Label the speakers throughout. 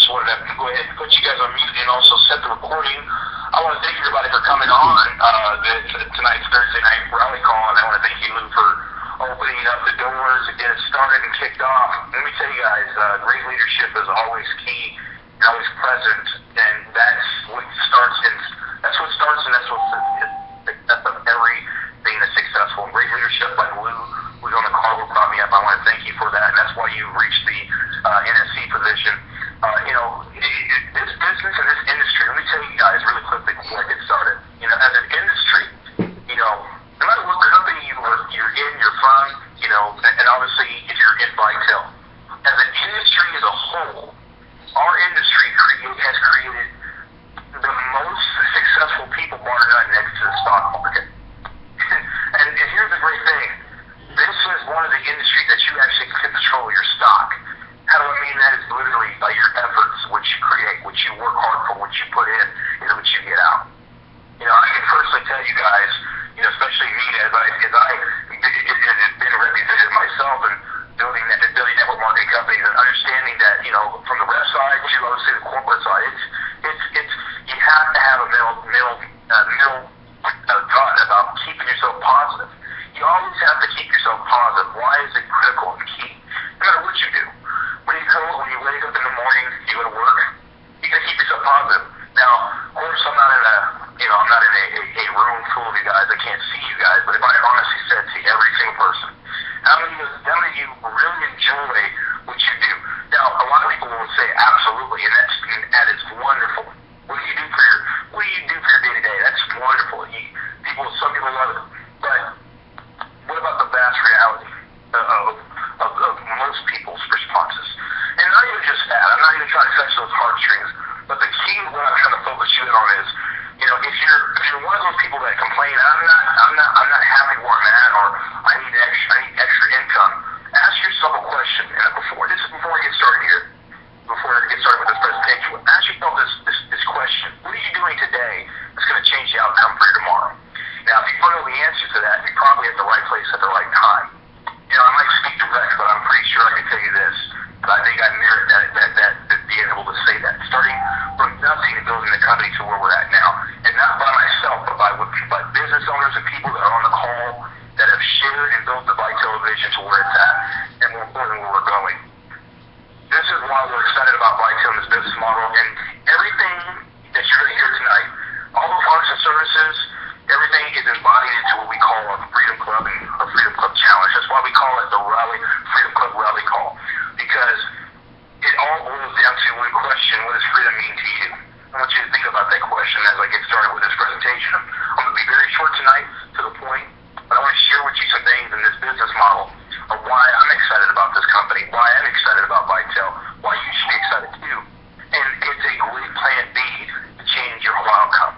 Speaker 1: just wanted to go ahead and put you guys on mute and also set the recording. I want to thank everybody for coming on tonight's Thursday night rally call, and I want to thank you, Lou, for opening up the doors and getting it started and kicked off. Let me tell you guys, great leadership is always key and always present, and that's what starts and that's what everything that's successful. Great leadership like Lou, who's on the call, who brought me up. I want to thank you for that, and that's why you reached the NSC position. This business and this industry, let me tell you guys really quickly before I get started. As an industry, no matter what company you're in, you're from, and obviously if you're in vitel, as an industry as a whole, our industry has created the most successful people, bar none, next to the stock market. and here's the great thing. This is one of the industries that you actually control your stock. How do I mean that? Is literally by your efforts, what you create, what you work hard for, what you put in, is what you get out. I can personally tell you guys, especially me, as I've been a representative myself and building network marketing companies and understanding that, from the rep side to obviously the corporate side, it's you have to have a middle thought about keeping yourself positive. You always have to keep yourself positive. Why is it critical and key? No matter what you do. When you wake up in the morning, you go to work, you gotta keep yourself positive. Now, of course, I'm not in a room full of you guys. I can't see you guys, but if I honestly said to every single person, how many of you really enjoy what you do? Now, a lot of people will say absolutely, and that is wonderful. What do you do for your day to day? That's wonderful. Some people love it, but what about the vast reality of most people's responses? And not even just that. I'm not even trying to touch those heartstrings, but the key, what I'm trying to focus you in on is, if you're one of those people that complain, I'm not happy where I'm at, or I need extra income. Ask yourself a question, and before I get started here, before I get started with this presentation, ask yourself this question: what are you doing today that's going to change the outcome for you tomorrow? Now, if you don't know the answer to that, you're probably at the right place at the right time. I might speak direct, but I'm pretty sure I can tell you this. But I think I merit that being able to say that. Starting from nothing and building the company to where we're at now. And not by myself, but by business owners and people that are on the call that have shared and built the vitel vision to where it's at, and more importantly, where we're going. This is why we're excited about vitel and this business model, and everything that you're going to hear tonight, all the products and services, everything is embodied into what we call our Freedom Club and our Freedom Club Challenge. That's why we call it the Freedom Club Rally Call, because it all boils down to one question: what does freedom mean to you? I want you to think about that question as I get started with this presentation. I'm going to be very short tonight, to the point, but I want to share with you some things in this business model of why I'm excited about this company, why I'm excited about vitel, why you should be excited too. And it's a great plan B to change your whole outcome.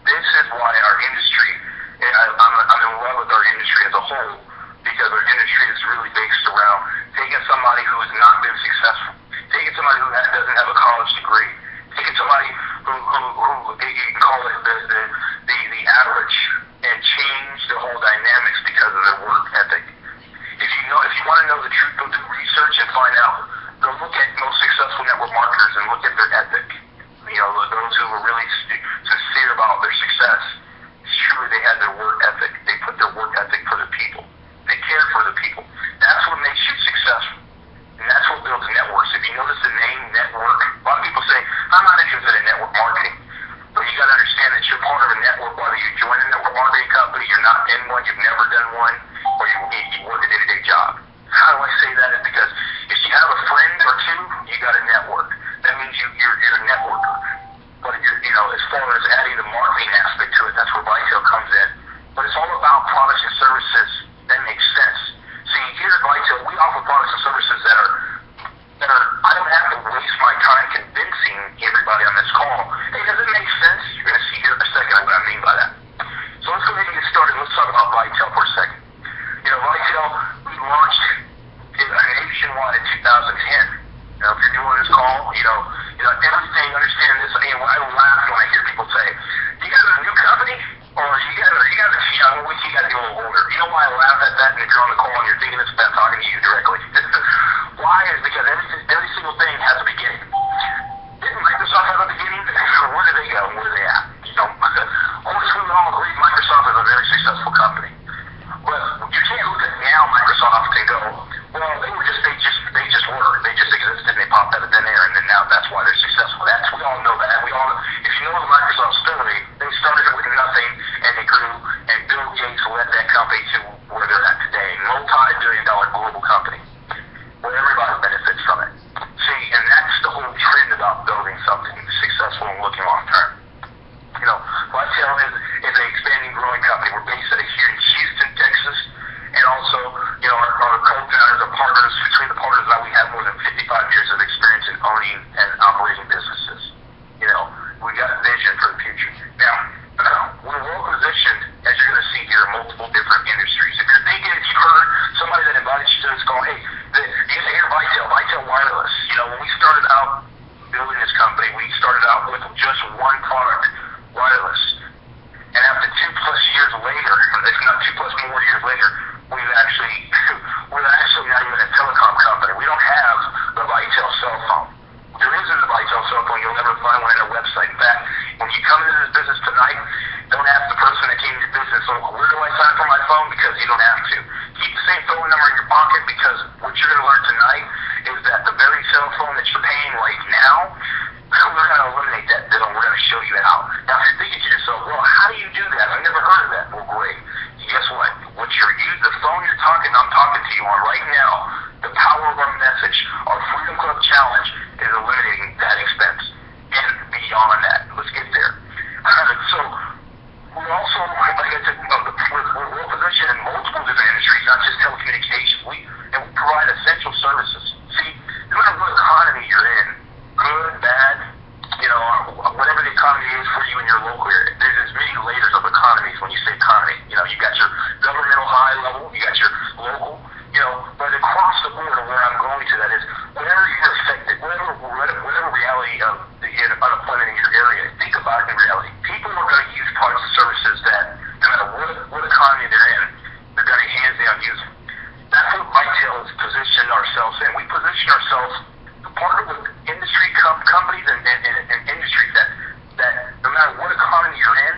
Speaker 1: This is why our industry, I'm in love with our industry as a whole, because our industry is really based around taking somebody who has not been successful, taking somebody who doesn't have a college degree, taking somebody who you can call it the average, and change the whole dynamics because of their work ethic. If you want to know the truth, go do research and find out. Go look at most successful network marketers and look at their ethic. Those who were really sincere about their success. It's true, they had their work ethic. They put their work ethic for the people. They cared for the people. That's what makes you successful. And that's what builds networks. If you notice the name network, a lot of people say, I'm not interested in network marketing. But you got to understand that you're part of a network, whether you join a network marketing company, you're not in one, you've never done one, or you work a day-to-day job. How do I say that? Is because if you have a friend or two, you got a network. That means you're a networker. But as far as adding the marketing aspect to it, that's where vitel comes in. But it's all about products and services that make sense. See, here at vitel, we offer products and services that are I don't have to waste my time convincing everybody on this call. Hey, does it make sense? You're going to see here in a second what I mean by that. So let's go ahead and get started. Let's talk about vitel for a second. Vitel, we launched nationwide in 2010. If you're doing this call, everything, understand this. I laugh when I hear people say, you got a new company? Or you got to be a little older. You know why I laugh at that? And if you're on the call and you're thinking it's about talking to you directly. Why is because every single thing has a beginning. and operating businesses. We got a vision for the future. Now, we're well positioned, as you're going to see here, in multiple different industries. If you're thinking, if you've heard somebody that invited you to this, going, hey, you hear vitel Wireless. When we started out building this company, we started out with just one product, wireless. And after 2+ years later, if not 2+ more years later, we're actually not even a telecom company. We don't have the vitel cell phone. There isn't a vitel cell phone. You'll never find one on our website. In fact, when you come into this business tonight, don't ask the person that came to your business, where do I sign for my phone? Because you don't have to. Keep the same phone number in your pocket, because what you're going to learn tonight is that the very cell phone that you're paying right now, we're going to eliminate that bill, and we're going to show you how. Now, if you're thinking to yourself, well, how do you do that? I've never heard of that. Well, great. Guess what? The phone I'm talking to you on right now, the power of our message, our Freedom Club Challenge, is eliminating that expense. And beyond that, let's get there. So, we're also, like I said, we're well positioned in multiple different industries, not just telecommunications. We provide essential services. See, no matter what economy you're in, good, bad, whatever the economy is for you in your local area, there's as many layers of economies when you say economy. You got your governmental high level, you got your local, but across the board, and where I'm going to that is, whenever you're affected, whatever reality of the unemployment in your area, think about it in reality. People are going to use products and services that, no matter what economy they're in, they're going to hands down use them. That's what vitel has positioned ourselves in. We position ourselves to partner with industry companies and industries that no matter what economy you're in,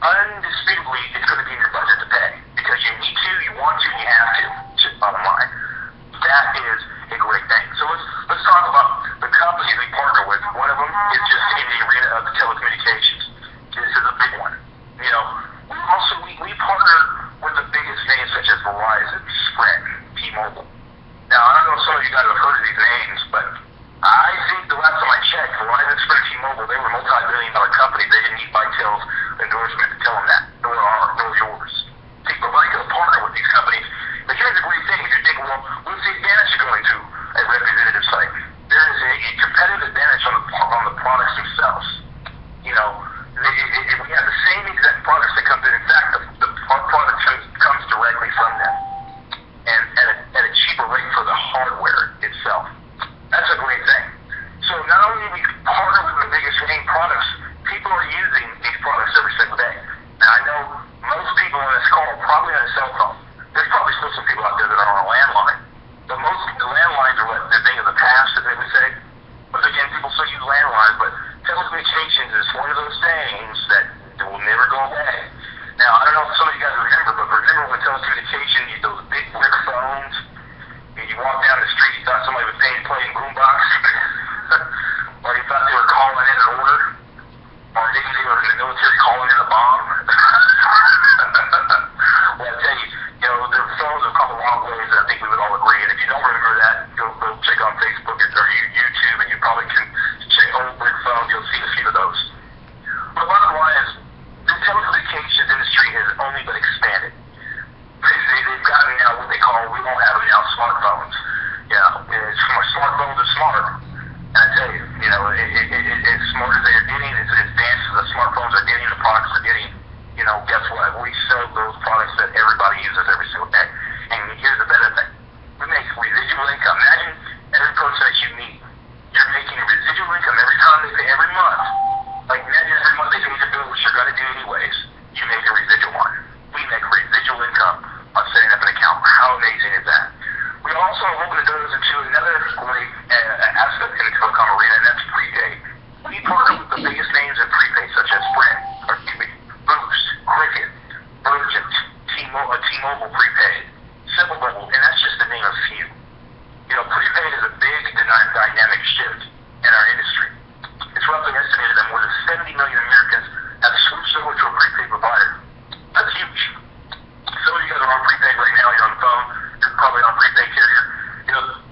Speaker 1: undisputably, it's going to be in your budget to pay, because you need to, you want to, you have to. Just bottom line. That is a great thing. So let's talk about the companies we partner with. One of them is just in the arena of telecommunications. This is a big one. We partner with the biggest names such as Verizon, Sprint, T-Mobile. Now, I don't know if some of you guys have heard of these names, but I think the last time I checked, Verizon, Sprint, T-Mobile, they were multi-billion-dollar companies. They didn't need Vitel's endorsement to tell them that, nor yours. See, but I can partner with these companies. But here's the great thing. If you're thinking, well, what's the advantage of going to a representative site? There is a competitive advantage on the products themselves. We have the same exact products that come in. In fact, our product comes directly from them, and at a cheaper rate for the hardware itself. That's a great thing. So not only do we partner with the biggest name products, people are using these products every single day. Now, I know most people on this call are probably on a cell phone. There's probably still some people out there that are on a landline. But most of the landlines are the thing of the past, as they would say. But again, people still use landlines, but telecommunications is one of those things that will never go away. Now, I don't know if some of you guys remember, but remember when telecommunications, those big brick phones, and you walk down the street, you thought somebody was playing boombox, or you thought they were calling in an order, or maybe they were in the military calling in a bomb. Well, I tell you, their phones have come a long ways, and I think we would all agree. And if you don't remember that, go check on Facebook or YouTube, and you probably can check old brick phones. You'll see a few of those. But the bottom line is, the telecommunications industry has only been expanded. They've gotten now what they call, we won't have it now, smartphones. Smartphones are smart. And I tell you, as smart as they're getting, as advanced as the smartphones are getting, the products are getting, guess what? We sell those products that everybody uses every single day. And here's the better thing. We make residual income. Imagine every person that you meet, you're making residual income every time they pay, every month. Like, imagine every month they pay your bill, which you're going to do anyways. You make a residual one. We make residual income on setting up an account. How amazing is that? We also open the doors into another great aspect in the telecom arena, and that's prepaid. We partner with the biggest names in prepaid, such as Sprint, Boost, Cricket, Virgin, T-Mobile prepaid, Simple Mobile, and that's just to name a few. Prepaid is a big dynamic shift in our industry. It's roughly estimated that more than 70 million Americans have switched over to a prepaid provider. That's huge. Some of you guys are on prepaid right now. You're on the phone. You're probably on prepaid carrier.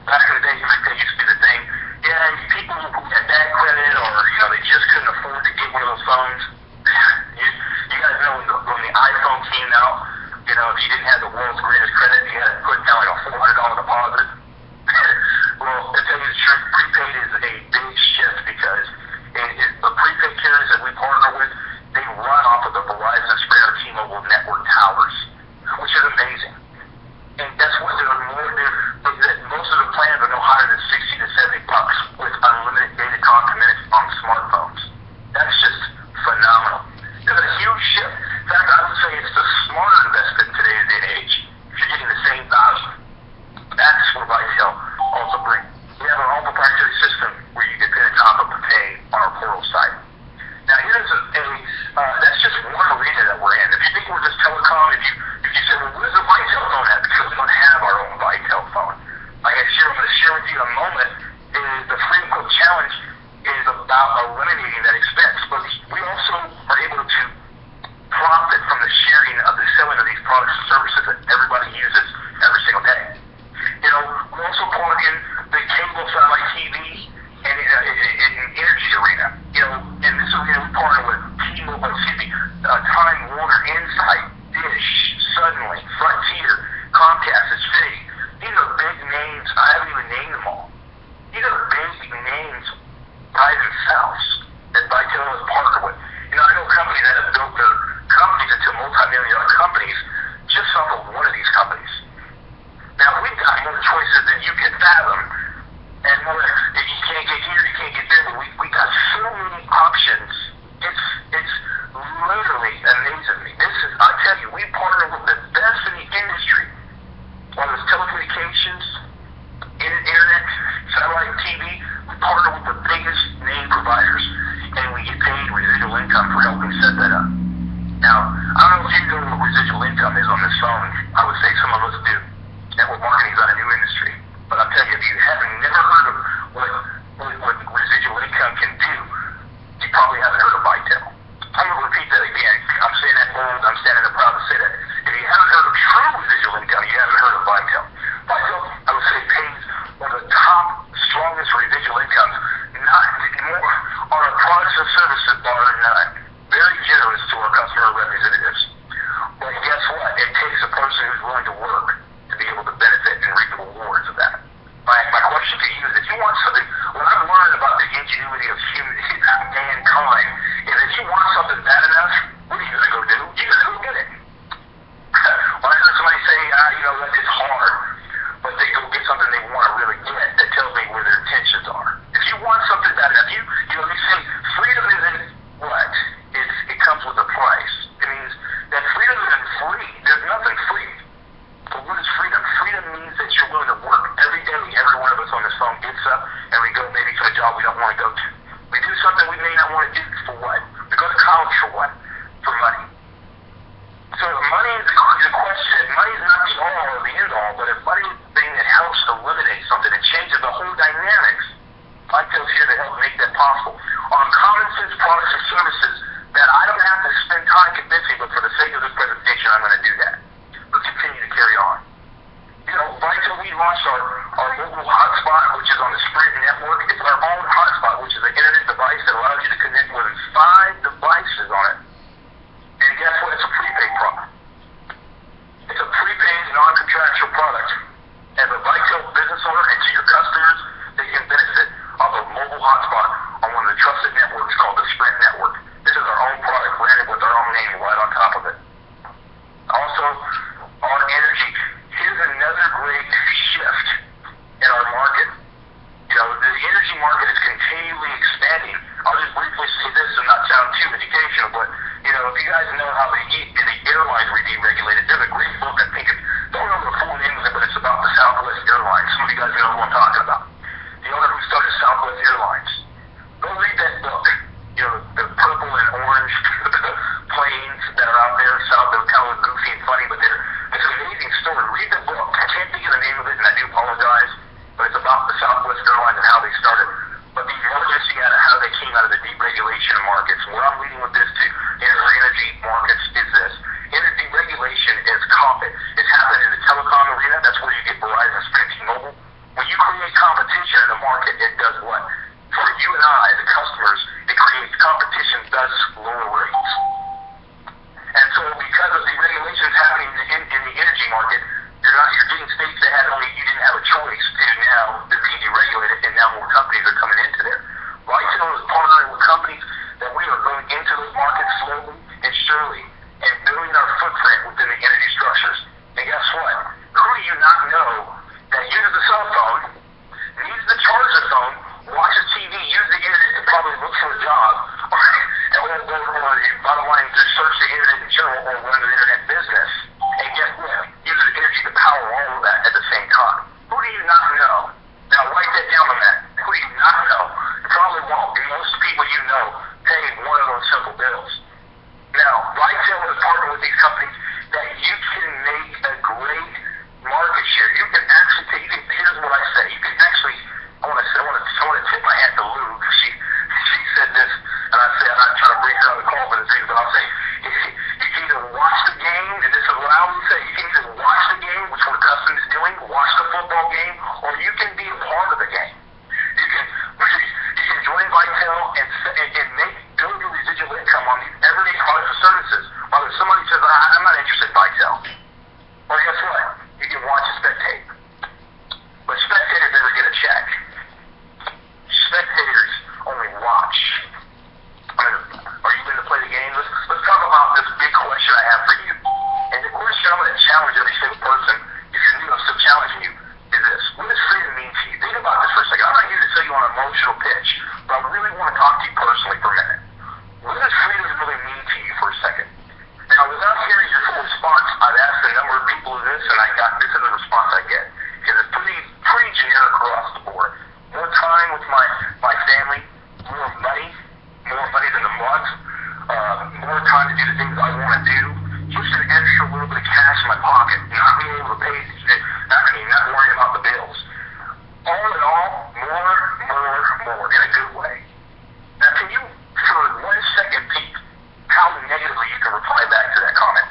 Speaker 1: Back in the day, prepaid used to be the thing. Yeah, people want to go to. We do something we may not want to do for what? We go to college for what? For money. So money is a question. Money is not the all or the end all, but if money is the thing that helps eliminate something and changes the whole dynamics, Vitel's here to help make that possible. On common sense products and services that I don't have to spend time convincing, but for the sake of this presentation, I'm going to do that. Let's continue to carry on. You know, Vitel, we launched our mobile hotspot, which is on the Sprint network. It's our own hotspot, which is an internet device that allows you to connect more than 5 devices on it. And guess what? It's a prepaid product. It's a prepaid, non-contractual product. As a Vitel business owner and to your customers, they can benefit off a mobile hotspot on one of the trusted networks called the Sprint network. This is our own product, branded with our own name right on top of it. Also, on energy, here's another great shift in our market. You know, the energy market is continually expanding. I'll just briefly say this and not sound too educational, but, you know, if you guys know how the airlines were deregulated, there's a great book, I think, don't know the full name of it, but it's about the Southwest Airlines. Some of you guys know what I'm talking about. The owner who started Southwest Airlines. Go read that book. You know, the purple and orange planes that are out there, they're kind of goofy and funny, but it's an amazing story. Read the book. I can't think of the name of it, and I do apologize, but it's about the Southwest Airlines and how they started. But the emergency out of how they came out of the deregulation markets, where I'm leading with this to energy markets is this. Energy regulation is it's happening in the telecom arena. That's where you get Verizon, Sprint, T-Mobile. When you create competition in the market, it does what? For you and I, the customers, it creates competition, thus lower rates. And so because of the regulations happening in the energy market, you're getting states that you didn't have a choice to now they're being deregulated, and now more companies are coming into there. Vitel is partnering with companies that we are going into those markets slowly and surely and building our footprint within the energy structures. And guess what? Who do you not know that uses a cell phone, needs to charge the phone, watches TV, use the internet to probably look for a job, or bottom line, to search the internet in general or run the internet business. And guess what? Uses energy to power all of that at the same time. Who do you not know? Now write that down on that. Who do you not know? You probably won't. Most people you know pay one of those simple bills. Now, Vitel is partnering with these companies that you can make a great market share. You can actually take, here's what I say, you can actually, I want to tip my hat to Lou, because she said this, and I said, I'm not trying to bring her on the call for this reason, but I'll say, you can either watch the game, and this is what I always say, you can either watch the game, which what Custom is doing, watch the football game, or you can be a part of the game. You can join Vitel and build your residual income on these everyday products or services. While if somebody says, I'm not interested in Vitel, well, guess what? You can watch and spectate. But spectators never get a check. Spectators only watch. Are you going to play the game? Let's talk about this big question I have for you. And the question I'm going to challenge every single person, if you're new, I'm still challenging you, is this. What does freedom mean to you? Think about this for a second. I'm not here to tell you on an emotional pitch, but I really want to talk to you personally for a minute. What does freedom really mean to you for a second? Now, without hearing your full response, I've asked a number of people this, and this is the response I get. Because it's pretty generic across the board. More time with my family, more money than a month, more time to do the things I want to do, just an extra little bit of cash in my pocket, not being able to pay, not worrying about the bills. All in all, more in a good way. Now, can you, for 1 second, peek how negatively you can reply back to that comment?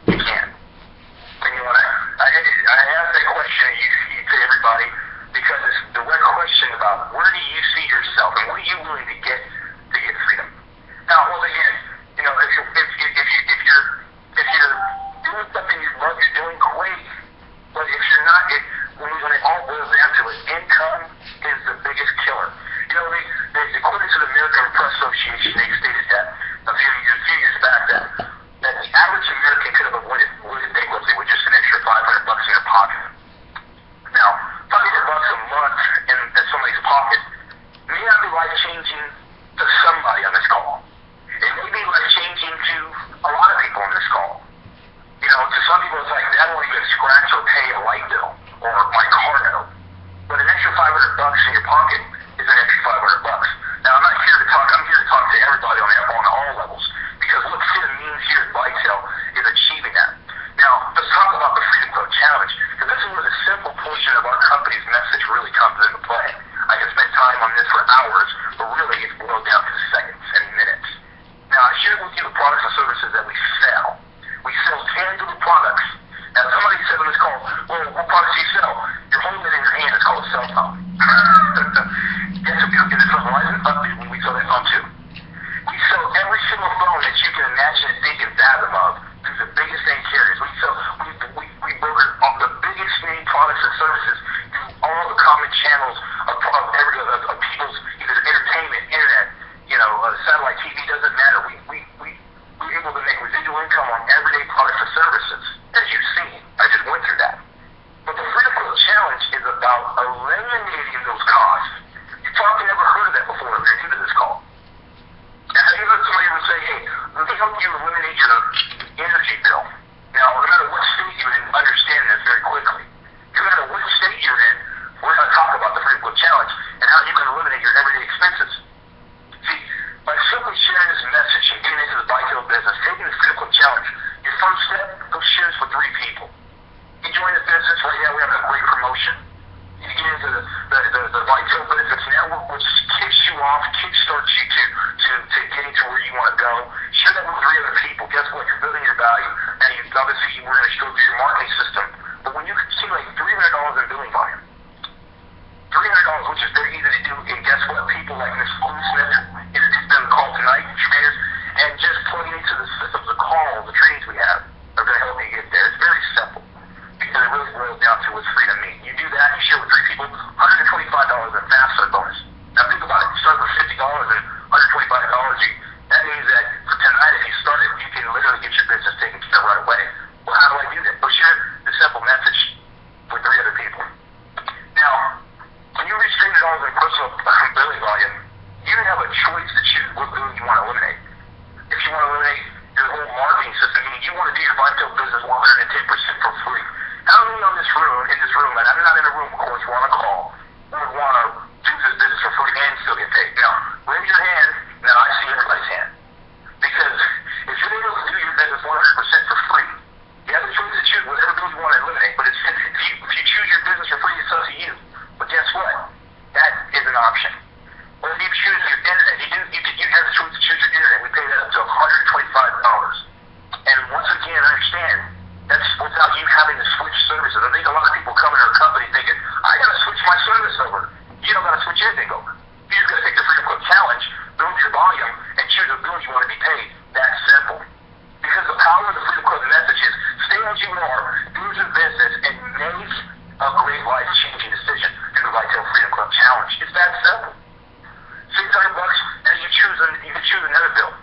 Speaker 1: You can. And you want to, I ask that question to everybody because it's a direct question about where do you see yourself and what are you willing to get freedom. Now, once again, you know, if you're doing something you love, you're doing great. But if you're not, when it all boils down to it, income is the biggest killer. You know, according to the American Press Association, they stated that a few years back that the average American could have avoided bankruptcy with just an extra $500 in their pocket. Now, $500 a month in somebody's pocket may not be life-changing to somebody on this call. It may be life-changing to a lot of people on this call. You know, to some people it's like, that won't even scratch or pay a light bill or my car note. But an extra $500 in your pocket is an extra $500. hours, but really it's boiled down to seconds and minutes. Now, I shared with you the products and services that we sell. We sell tangible products. Now, somebody said on this call, well, what products do you sell? You're holding it in your hand. It's called a cell phone. Yes, it's a Verizon update when we sell that phone too. We sell every single phone that you can imagine and think and fathom of through the biggest name carriers. We broker off the biggest name products and services through all the common channels of people's either entertainment, internet, satellite TV, doesn't matter. We're able to make residual income on everyday products and services, as you've seen. I just went through that. But the Freedom Quote Challenge is about eliminating those costs. You've probably never heard of that before if you're new to this call. Now, have you heard somebody ever say, hey, let me help you eliminate your energy bill? Now, no matter what state you're in, understand this very quickly. No matter what state you're in, we're going to talk about the Freedom Quote Challenge and how you can eliminate your everyday expenses. See, by simply sharing this message and getting into the vitel business, taking the Freedom Quote Challenge, your first step, go share this with 3 people. You join the business, right now we have a great promotion. You get into the vitel benefits network, which kicks you off, kickstarts you to getting to where you want to go. Share that with 3 other people. Guess what? You're building your value. Now, obviously, we're going to go through your marketing system. But when you accumulate $300 in billing volume, $300, which is very easy to do, and guess what? People like Ms. Smith introduced them to call tonight, trainers, and just plugging into the systems, the calls, the trainings we have are going to help you get there. It's very simple because it really boils down to what's freedom mean. You do that, you share with 3 people, $125 in FAFSA bonus. Now think about it. You start with $50 and $125. That means that for tonight, if you start it, you can literally get your business taken care of right away. Well, how do I do that? Well, share the simple message with 3 other people. Now, when you reach $300 in personal billing volume, you have a choice to choose what billing you want to eliminate. If you want to eliminate your whole marketing system, meaning you want to do your vitel business 110% for free. How many in this room, and I'm not in a room, of course, we're on a call, would want to do this business for free and still get paid? Now, raise your hand. Now, I see everybody's hand. Because if you're able to do your business 100% for free, you have the choice to choose whatever bill you want to eliminate. But if you choose your business for free, it's up to you. But guess what? That is an option. Or if you choose your internet, you have the choice to choose your internet. We pay that up to $125. And once again, understand, that's without you having to switch services. I think a lot of people come into our company thinking, I got to switch my service over. You don't got to switch anything over. You just got to take the Freedom Quote Challenge, build your volume, and choose a bill you want to be paid. That's simple. Because the power of the Freedom Quote message is stay as you are, do your business, and make a great life-changing decision through the Vitel Freedom Quote Challenge. It's that simple. $600, and you can choose another bill.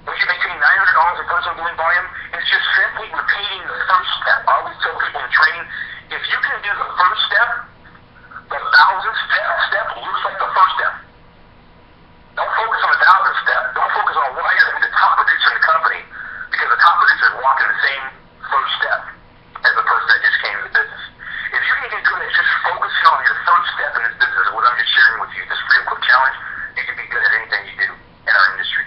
Speaker 1: When you maintain $900 in personal billing volume, it's just simply repeating the first step. I always tell people in training, if you can do the first step, the 1,000th step looks like the first step. Don't focus on the 1,000th step. Don't focus on what I got to be the top producer in the company, because the top producer is walking the same first step as the person that just came into the business. If you can get good at just focusing on your first step in this business, what I'm just sharing with you, this Freedom Quote Challenge, you can be good at anything you do in our industry.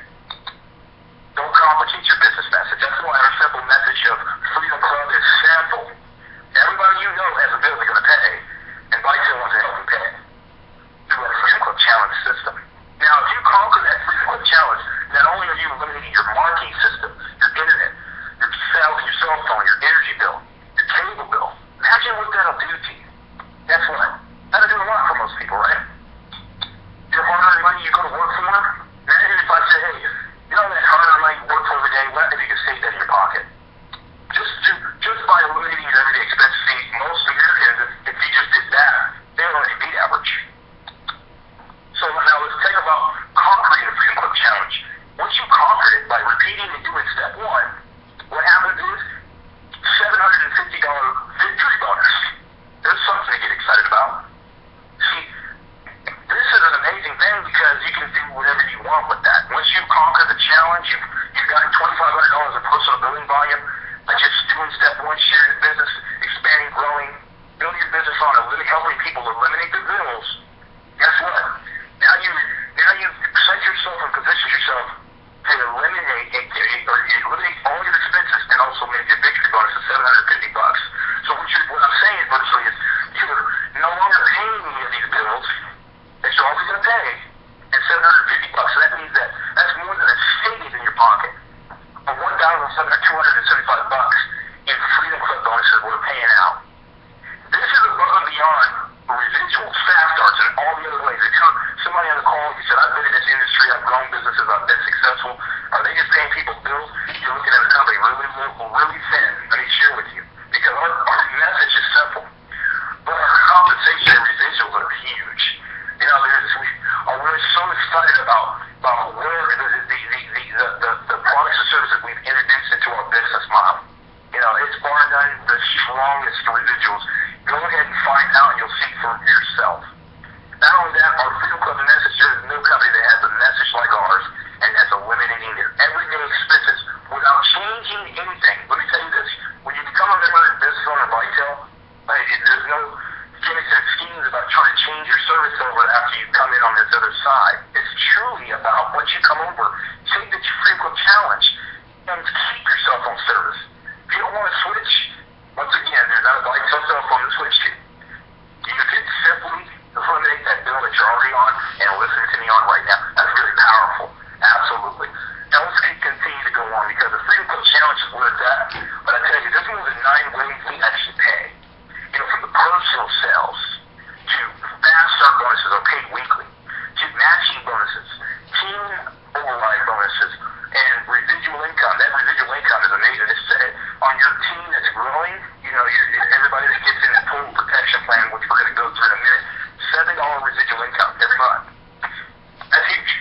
Speaker 1: Don't complicate your business message. That's why our simple message of Freedom Club is simple. Everybody you know has a bill they're going to pay, and Vitel wants to help them pay it through our Freedom Club Challenge system. Now, if you conquer that Freedom Club Challenge, not only are you eliminating your marketing system, your internet, your cell phone, your energy bill, your cable bill, imagine what that'll do to you. Guess what? That'll do a lot for most people, right? Your hard-earned money you go to work for, imagine if I say, hey, you know that hard-earned money you work for every day, what if you could save that in your pocket? Just by eliminating your everyday expenses, see, most Americans, if you just did that, they already beat average. So now let's talk about conquering the Freedom Quote Challenge. Once you conquered it by repeating and doing step 1, what happens is $750 victory bonus. There's something to get excited about. See, this is an amazing thing because you can do whatever you want with that. Once you conquer the challenge, you've gotten $2,500 in personal billing volume by just doing step 1, sharing your business, expanding, growing, building your business on helping people eliminate their bills. Guess what? Now you've set yourself and positioned yourself to eliminate all your expenses and also make your victory bonus of $750. So what I'm saying virtually is you're no longer paying any of these bills that you're always going to pay. this industry. I've grown businesses. I've been successful. Are they just paying people bills? You're looking at a company really local, really thin. Let me share with you. Because our message is simple. But our compensation and residuals are huge. You know, we're so excited about where the products and services we've introduced into our business model. You know, it's bar none the strongest residuals. Go ahead and find out, and you'll see for yourself. Not only that, our Freedom Club message, there is no company that has a message like ours, and that's eliminating their everyday expenses without changing anything. Let me tell you this: when you become a member of business owner of vitel, there's no gimmicks and schemes about trying to change your service over after you come in on this other side. It's truly about once you come over, take the Freedom Club challenge and keep your cell phone service. If you don't want to switch, once again, there's not a vitel cell phone to switch to. You can simply eliminate that bill that you're already on and listen to me on right now. That's very powerful. Absolutely. Now let's continue to go on because the Freedom Club challenge is where it's at. But I tell you, there's more than 9 ways we actually pay. You know, from the personal sales to fast start bonuses are paid weekly, to matching bonuses, team override bonuses, and residual income. That residual income is amazing. It's on your team that's growing. You know, everybody that gets in the total protection plan, which we're going to go through in a minute, $7 residual income every month. That's huge.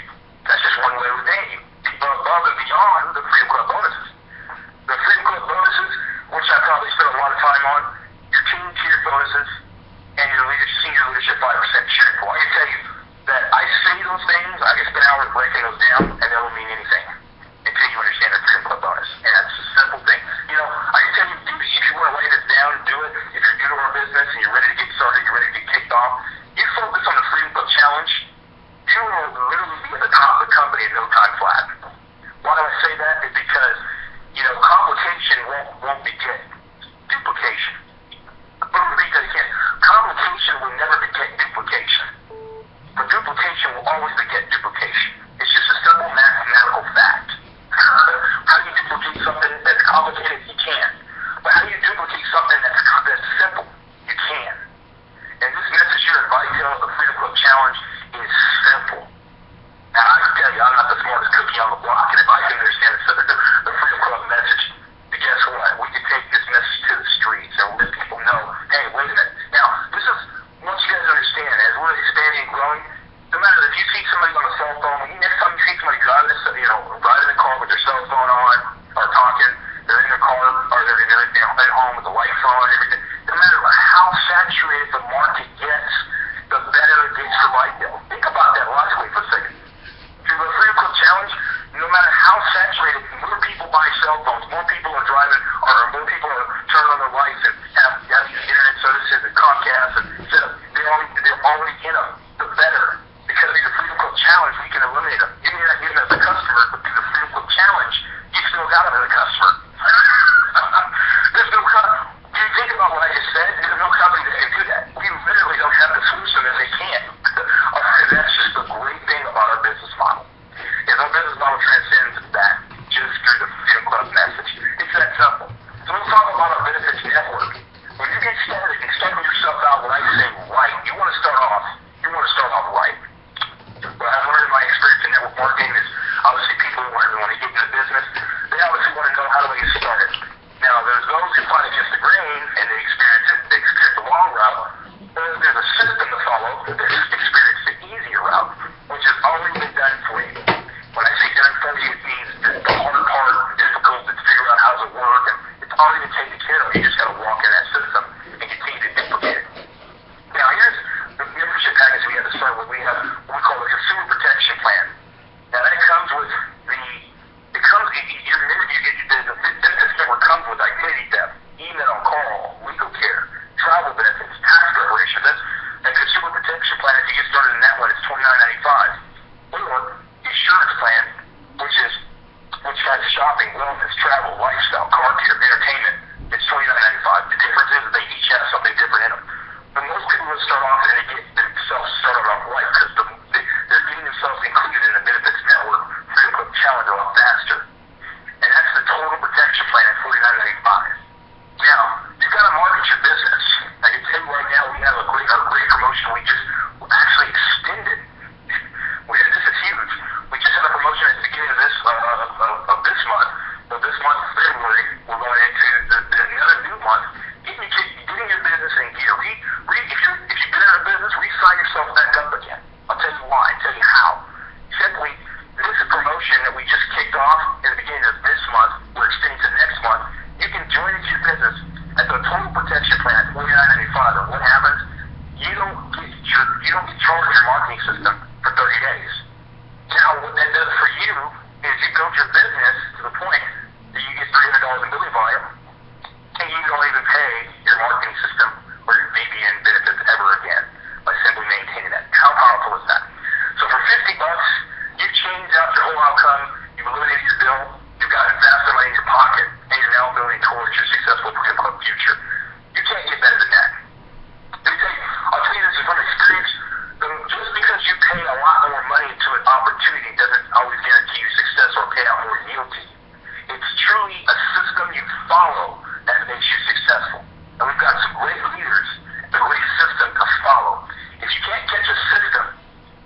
Speaker 1: That's just one way we pay you. Above and beyond the Freedom Club bonuses. The Freedom Club bonuses, which I probably spent a lot of time on, your team tier bonuses, and your senior leadership 5% sharing pool. I can tell you that I say those things, I can spend hours breaking those down, and they don't mean anything until you understand the Freedom Club bonus. And that's a simple thing. You know, I can tell you, if you want to write this down and do it, if you're new to our business and you're ready to get started, you're ready to get kicked off, you focus on the Freedom Club challenge, you will literally be at the top of the company in no time flat. Why do I say that? Is because, you know, complication won't beget duplication. Let me repeat that again. Complication will never beget duplication. But duplication will always beget duplication. It's just a simple mathematical fact. How do you duplicate something that's complicated? You can't. But how do you duplicate something that's simple? You can. And this message here at vitel, the Freedom Club Challenge, is simple. Now, I can tell you, I'm not the smartest cookie on the block, and if I can understand the Freedom Club message, then guess what? We can take this message to the streets and let people know, hey, wait a minute. Now, this is, once you guys understand, as we're expanding and growing, no matter if you see somebody on a cell phone, next time you see somebody driving the car with their cell phone on, or talking, they're in their car, or they're at home with the lights on, everything. No matter how saturated the market gets, the better it gets for vitel. Think about that logically for a second. Through the Freedom Club Challenge, no matter how saturated, more people buy cell phones, more people are driving, or more people are turning on their lights and have these internet services and Comcast, and they're already in them. The better. Because through the Freedom Club Challenge, we can eliminate them. You may not get them as a customer, but through the Freedom Club Challenge, you still got them as a customer. There's no do you think about what I just said? There's no company that can do that. We literally don't have to switch them, and they can't. That's just the great thing about our business model. Is our business model transcends that just through the Freedom Club message. It's that simple. So let's talk about our benefits network. When you get started and starting yourself out, when I say right, you want to start off right. But I've learned in my experience in network tell you how. Simply, this promotion that we just kicked off at the beginning of this month, we're extending to next month. You can join into your business at the total protection plan at $49.95. And what happens? You don't get charged your marketing system for 30 days. Now, what that does for you is you build your business to the point that you get $300 in billing volume, and you don't even pay your marketing system or your BBN benefits ever again by simply maintaining that. How powerful is that? So for $50, you've changed out your whole outcome, you've eliminated your bill, you've gotten faster money in your pocket, and you're now building towards your successful Freedom Club future. You can't get better than that. Let me tell you, I'll tell you this from experience. Just because you pay a lot more money to an opportunity doesn't always guarantee you success or pay out more yield to you. It's truly a system you follow that makes you successful. And we've got some great leaders, a great system to follow. If you can't catch a system,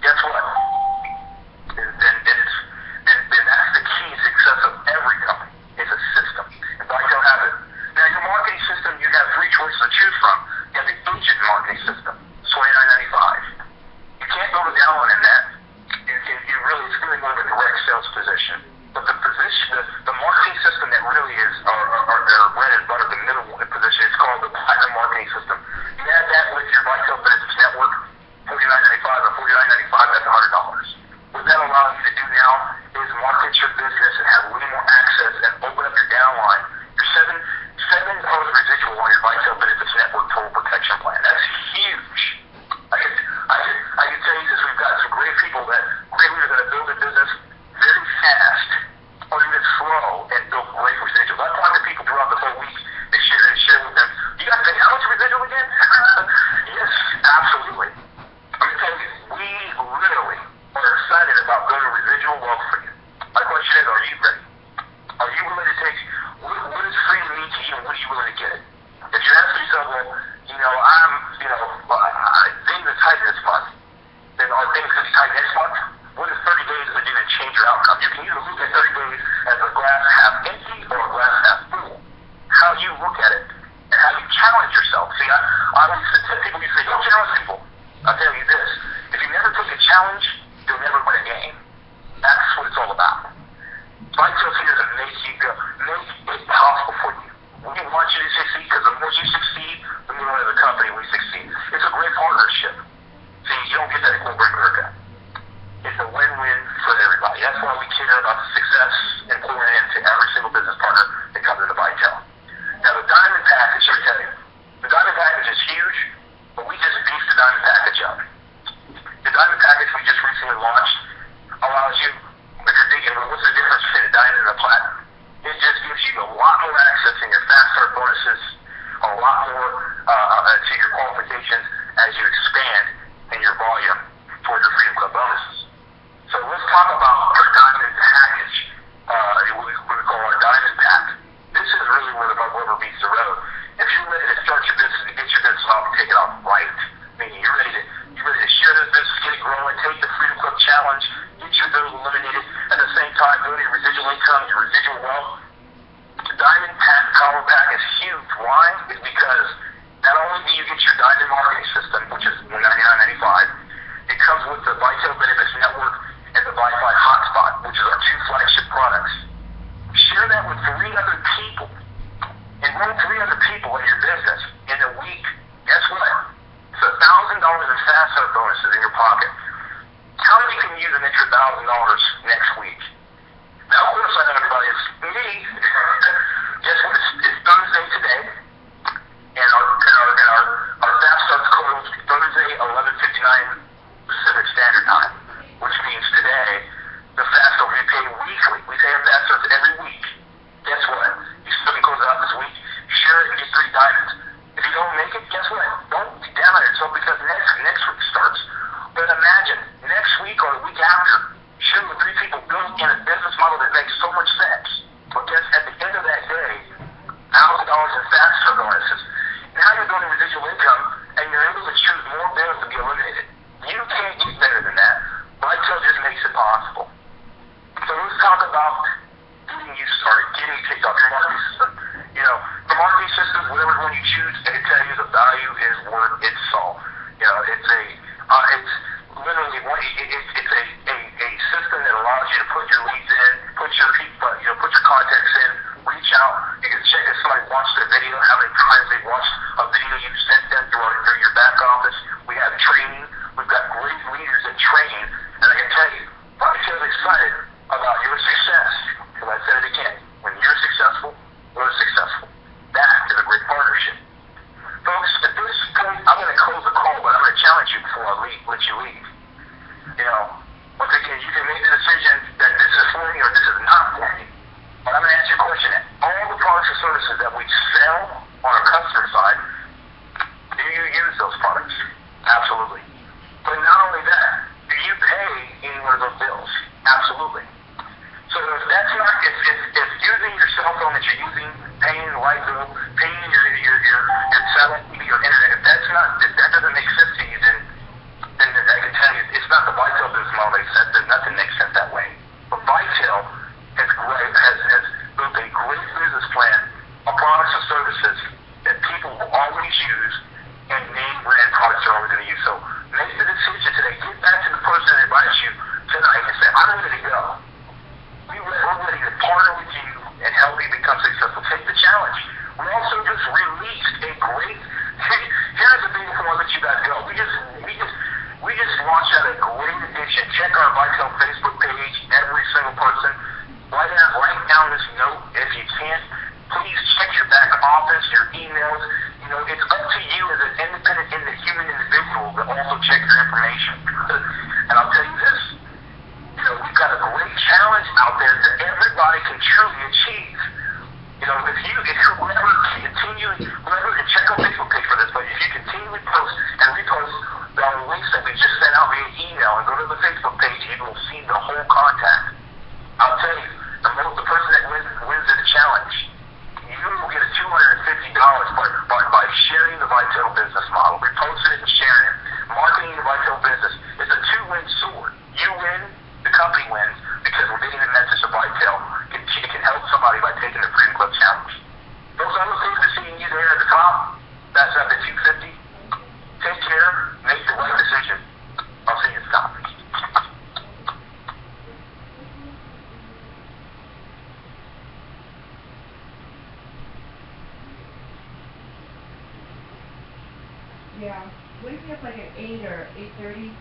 Speaker 1: guess what? Then that's the key to success of every company, is a system. And Vitel has it. Now, your marketing system, you have three choices to choose from. You have the agent marketing system, it's $29.95. You can't go down in that. It's really more of a direct sales position. But the marketing system that really is our bread and butter, the middle position, it's called the Platinum Marketing System. You add that with your Vitel Benefits Network, $49.95 or $49.95, that's $100. What that allows you to do now is market your business and have way more access and open up your downline. Your $7 residual on your Vitel Benefits Network total protection plan. That's huge. I can tell you this, we've got some great people great leaders that have built a business very fast or even slow and built great residuals. I talk to people throughout the whole week and share with them, you guys pay how much residual again? Yes, absolutely. I'm going to tell you, we literally are excited about building residual wealth for you. My question is, are you ready? Are you willing to take, what does freedom mean to you and what are you willing to get it? If you're asking yourself, well, things are tight this month, then are things going to be tight next month? What is 30 days going to do to change your outcome? You can either look at 30 days as a glass half empty or a glass half full. How you look at it and how you challenge yourself. See, I always tell people, you say, don't challenge people. I'll tell you this, if you never take a challenge, you'll never win a game. That's what it's all about. Vitel's here to make it possible for you. We want you to succeed because the more you succeed, the more as a company we succeed. It's a great partnership. See, you don't get that in corporate America. It's a win-win for everybody. That's why we care about the success and pouring into every single business partner that comes into Vitel. Now, the Diamond Package, I tell you, the Diamond Package is huge, but we just beefed the Diamond Package up. The Diamond Package we just recently launched allows you, if you're thinking, well, what's the difference between a Diamond and a Platinum? It just gives you a lot more access in your fast start bonuses, a lot more to your qualifications as you expand in your volume for your Freedom Club bonuses. So let's talk about our Diamond Package, what we call our Diamond Pack. This is really where the rubber meets the road. If you're ready to start your business and get your business off and take it off right, meaning you're ready to share this business, get it growing, take the Freedom Club challenge, get your bills eliminated, at the same time build your residual income, your residual wealth. The Diamond Power Pack is huge. Why? It's because not only do you get your Diamond Marketing System, which is $99.95, it comes with the Vitel Benefits Network and the Wi-Fi Hotspot, which is our two flagship products. Share that with 3 other people. Enroll 3 other people in your business in a week. Guess what? It's $1,000 in fast start bonuses in your pocket. How many can use an extra $1,000 next week? Now, of course, I know everybody is me. Guess what? It's Thursday today, and our fast starts closed Thursday, 11:59 Pacific Standard Time, which means today the fast start we pay weekly. We pay our fast starts every week. Guess what? You still can close it out this week. Share it and get 3 diamonds. If you don't make it, guess what? Don't be down on yourself because next week starts. But imagine next week or the week after, share with 3 people built in a those bills. Absolutely. So if that's not, if using your cell phone that you're using, paying the light bill, paying your satellite TV or internet, if that doesn't make sense to you, then I can tell you, it's not the vitel business model that makes sense. Then nothing makes sense that way. But vitel has built a great business plan of products and services that people will always use, and name brand products are always going to use. So make the decision today. Get back to the person that invites you tonight and say, I'm ready to go. We're ready to partner with you and help you become successful. Take the challenge. We also just released a great. Here's the thing before I let you guys go. We just launched out a great edition. Check our Vitel Facebook page. Every single person. Write down this note. If you can't, please check your back office, your emails. You know, it's up to you as an independent human individual to also check your information. And I'll tell you this. You know, we've got a great challenge out there that everybody can truly achieve. You know, if whoever and check our Facebook page for this, but if you continually post and repost the links that we just sent out via email and go to the Facebook page, you will see the whole contact. I'll tell you, the person that wins this challenge, you will get a $250 by sharing the Vitel business model, reposting it and sharing it, marketing the Vitel business. It's a two-win sword. You win, the company wins, because we're getting the message of Vitel. It can help somebody by taking the Freedom Club Challenge. Those other things are seeing you there at the top. That's up at 250. Take care. Make the right decision. I'll see you at the top.
Speaker 2: Yeah. Wake me up like at 8 or 8:30.